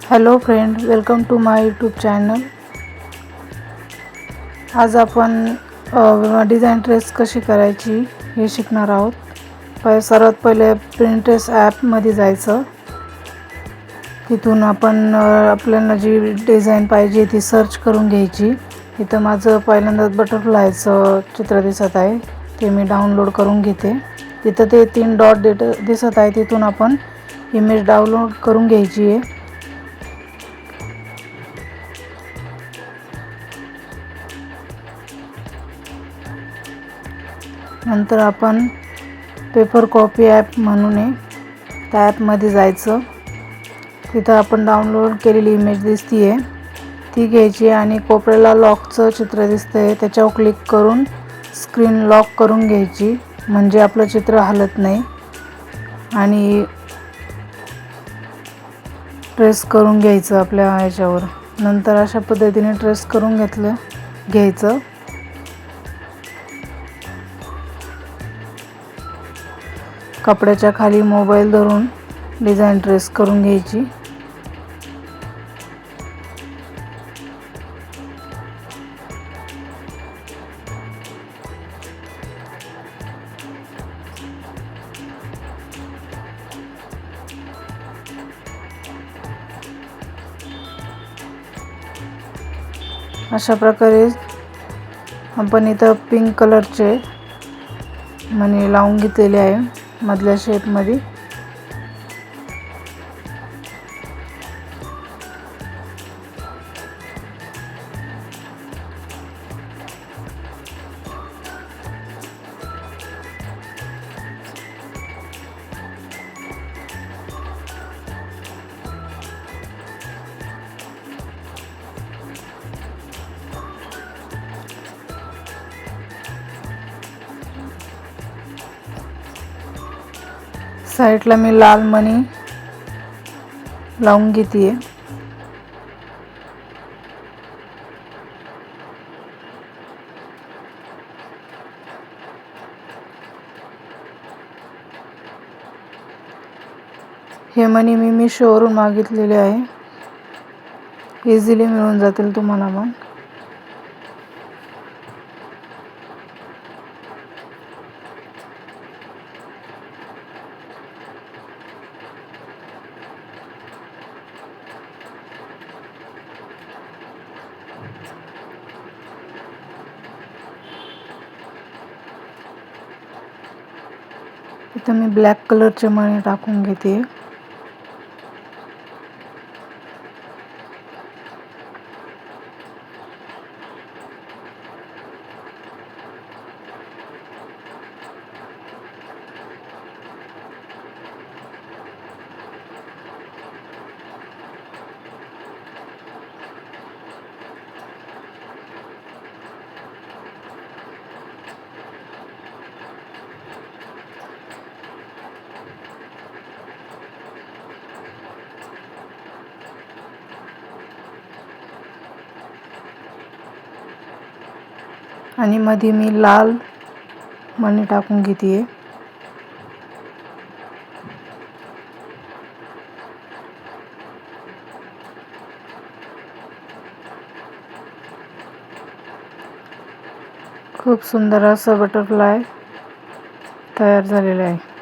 Hello friend, welcome to my YouTube channel. आज आपण design trace कशी करायची हे शिकणार आहोत. सर्वात पहिले प्रिंट्रेस ॲपमध्ये जायचं. तिथून आपण आपल्याला जी डिझाईन पाहिजे ती सर्च करून घ्यायची. इथं माझं पहिल्यांदाच बटरफ्लायचं चित्र दिसत आहे, ते मी डाउनलोड करून घेते. तिथं ते 3 डॉट दिसत आहे, तिथून आपण इमेज डाउनलोड करून घ्यायची आहे. नंतर आपण पेपर कॉपी ॲप म्हणून आहे, त्या ॲपमध्ये जायचं. तिथं आपण डाउनलोड केलेली इमेज दिसते आहे ती घ्यायची आणि कोपऱ्याला लॉकचं चित्र दिसतंय, त्याच्यावर क्लिक करून स्क्रीन लॉक करून घ्यायची, म्हणजे आपलं चित्र हलत नाही. आणि ट्रेस करून घ्यायचं आपल्या ह्याच्यावर. नंतर अशा पद्धतीने ट्रेस करून घ्यायचं. कपड्याच्या खाली मोबाईल धरून डिझाईन ट्रेस करून घ्यायची. अशा प्रकारे आपण इथं पिंक कलरचे मणी लावून घेतलेले आहे मधल्या शेपमध्ये. साईडला मी लाल मणी लावून घेते. हे मणी मी मीशोवरून मागितलेले आहे, इझिली मिळून जातील तुम्हाला. मग इथं मी ब्लॅक कलरचे मणी टाकून घेते. आणि मध्ये मी लाल मणी टाकून घेते. खूप सुंदर असं बटरफ्लाय तयार झालेलं आहे.